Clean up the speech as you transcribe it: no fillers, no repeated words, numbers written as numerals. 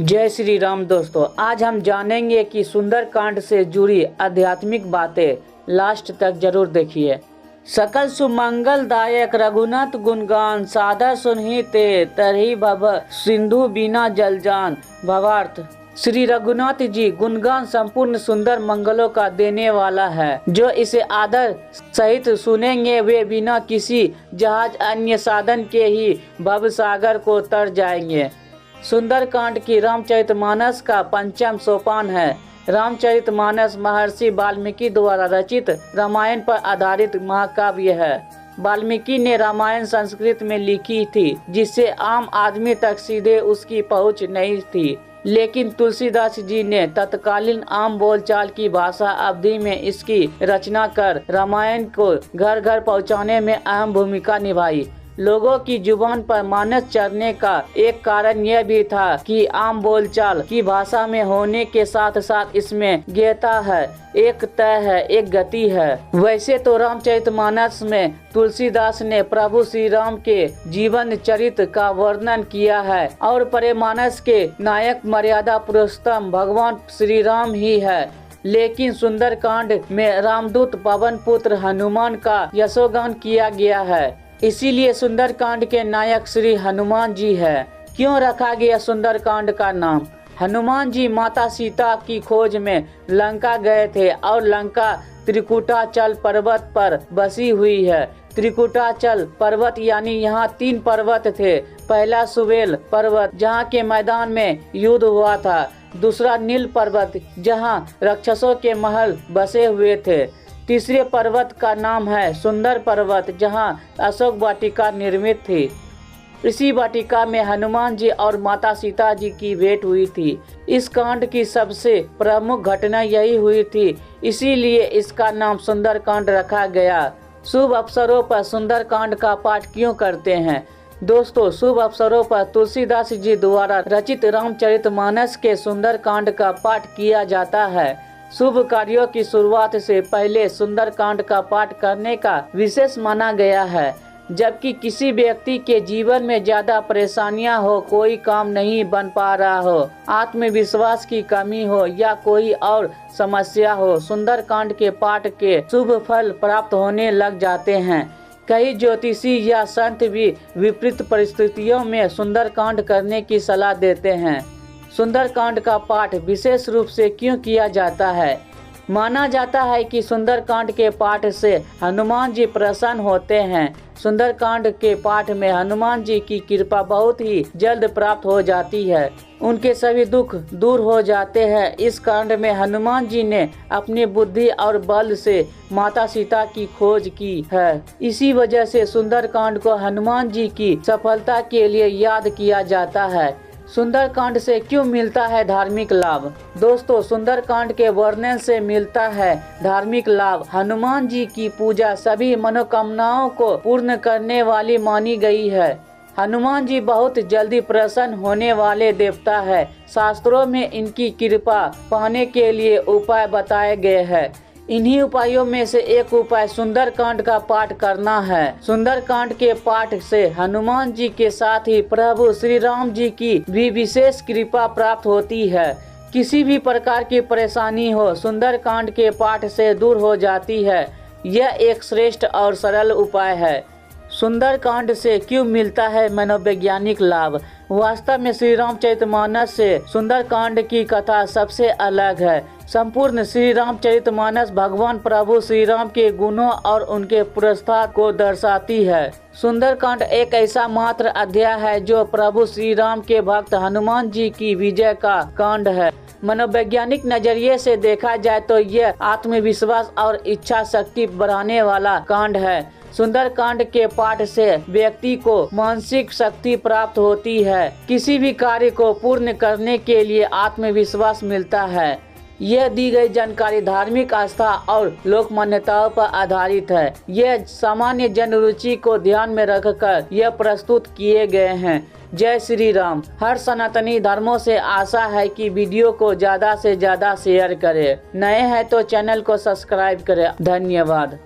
जय श्री राम दोस्तों, आज हम जानेंगे कि सुंदरकांड से जुड़ी आध्यात्मिक बातें। लास्ट तक जरूर देखिए। सकल सुमंगलदायक रघुनाथ गुणगान, सादर सुनहि ते तरहि भव सिंधु बिना जलजान। भावार्थ, श्री रघुनाथ जी गुणगान संपूर्ण सुंदर मंगलों का देने वाला है। जो इसे आदर सहित सुनेंगे वे बिना किसी जहाज अन्य साधन के ही भव सागर को तर जाएंगे। सुंदरकांड की रामचरितमानस का पंचम सोपान है। रामचरितमानस महर्षि वाल्मीकि द्वारा रचित रामायण पर आधारित महाकाव्य है। वाल्मीकि ने रामायण संस्कृत में लिखी थी, जिससे आम आदमी तक सीधे उसकी पहुंच नहीं थी। लेकिन तुलसीदास जी ने तत्कालीन आम बोलचाल की भाषा अवधि में इसकी रचना कर रामायण को घर घर पहुंचाने में अहम भूमिका निभाई। लोगों की जुबान पर मानस चढ़ने का एक कारण यह भी था कि आम बोलचाल की भाषा में होने के साथ साथ इसमें गहता है, एक तय है, एक गति है। वैसे तो रामचरितमानस में तुलसीदास ने प्रभु श्री राम के जीवन चरित्र का वर्णन किया है और प्रेमानस के नायक मर्यादा पुरुषोत्तम भगवान श्री राम ही है। लेकिन सुंदरकांड में रामदूत पवन पुत्र हनुमान का यशोगान किया गया है। इसीलिए सुंदरकांड के नायक श्री हनुमान जी है। क्यों रखा गया सुंदरकांड का नाम? हनुमान जी माता सीता की खोज में लंका गए थे और लंका त्रिकुटाचल पर्वत पर बसी हुई है। त्रिकुटाचल पर्वत यानी यहाँ 3 पर्वत थे। पहला सुवेल पर्वत, जहाँ के मैदान में युद्ध हुआ था। दूसरा नील पर्वत, जहाँ राक्षसों के महल बसे हुए थे। तीसरे पर्वत का नाम है सुंदर पर्वत, जहां अशोक वाटिका निर्मित थी। इसी वाटिका में हनुमान जी और माता सीता जी की भेंट हुई थी। इस कांड की सबसे प्रमुख घटना यही हुई थी, इसीलिए इसका नाम सुंदरकांड रखा गया। शुभ अवसरों पर सुंदरकांड का पाठ क्यों करते हैं? दोस्तों, शुभ अवसरों पर तुलसीदास जी द्वारा रचित रामचरितमानस के सुंदरकांड का पाठ किया जाता है। शुभ कार्यों की शुरुआत से पहले सुंदरकांड का पाठ करने का विशेष माना गया है। जबकि किसी व्यक्ति के जीवन में ज्यादा परेशानियां हो, कोई काम नहीं बन पा रहा हो, आत्मविश्वास की कमी हो या कोई और समस्या हो, सुंदरकांड के पाठ के शुभ फल प्राप्त होने लग जाते हैं। कई ज्योतिषी या संत भी विपरीत परिस्थितियों में सुंदरकांड करने की सलाह देते हैं। सुंदरकांड का पाठ विशेष रूप से क्यों किया जाता है? माना जाता है कि सुंदरकांड के पाठ से हनुमान जी प्रसन्न होते हैं। सुंदरकांड के पाठ में हनुमान जी की कृपा बहुत ही जल्द प्राप्त हो जाती है। उनके सभी दुख दूर हो जाते हैं। इस कांड में हनुमान जी ने अपनी बुद्धि और बल से माता सीता की खोज की है। इसी वजह से सुंदरकांड को हनुमान जी की सफलता के लिए याद किया जाता है। सुंदरकांड से क्यों मिलता है धार्मिक लाभ? दोस्तों, सुंदरकांड के वर्णन से मिलता है धार्मिक लाभ। हनुमान जी की पूजा सभी मनोकामनाओं को पूर्ण करने वाली मानी गई है। हनुमान जी बहुत जल्दी प्रसन्न होने वाले देवता है। शास्त्रों में इनकी कृपा पाने के लिए उपाय बताए गए हैं। इन्हीं उपायों में से एक उपाय सुंदरकांड का पाठ करना है। सुंदरकांड के पाठ से हनुमान जी के साथ ही प्रभु श्री राम जी की भी विशेष कृपा प्राप्त होती है। किसी भी प्रकार की परेशानी हो, सुंदरकांड के पाठ से दूर हो जाती है। यह एक श्रेष्ठ और सरल उपाय है। सुंदरकांड से क्यों मिलता है मनोवैज्ञानिक लाभ? वास्तव में श्री रामचरितमानस से सुंदरकांड की कथा सबसे अलग है। संपूर्ण श्री रामचरितमानस भगवान प्रभु श्री राम के गुणों और उनके पुरस्कार को दर्शाती है। सुंदरकांड एक ऐसा मात्र अध्याय है जो प्रभु श्री राम के भक्त हनुमान जी की विजय का कांड है। मनोवैज्ञानिक नजरिए से देखा जाए तो यह आत्मविश्वास और इच्छा शक्ति बढ़ाने वाला कांड है। सुंदरकांड के पाठ से व्यक्ति को मानसिक शक्ति प्राप्त होती है। किसी भी कार्य को पूर्ण करने के लिए आत्मविश्वास मिलता है। यह दी गई जानकारी धार्मिक आस्था और लोक मान्यताओं पर आधारित है। यह सामान्य जन रुचि को ध्यान में रखकर यह प्रस्तुत किए गए हैं। जय श्री राम। हर सनातनी धर्मों से आशा है कि वीडियो को ज्यादा से ज्यादा शेयर करें। नए हैं तो चैनल को सब्सक्राइब करें। धन्यवाद।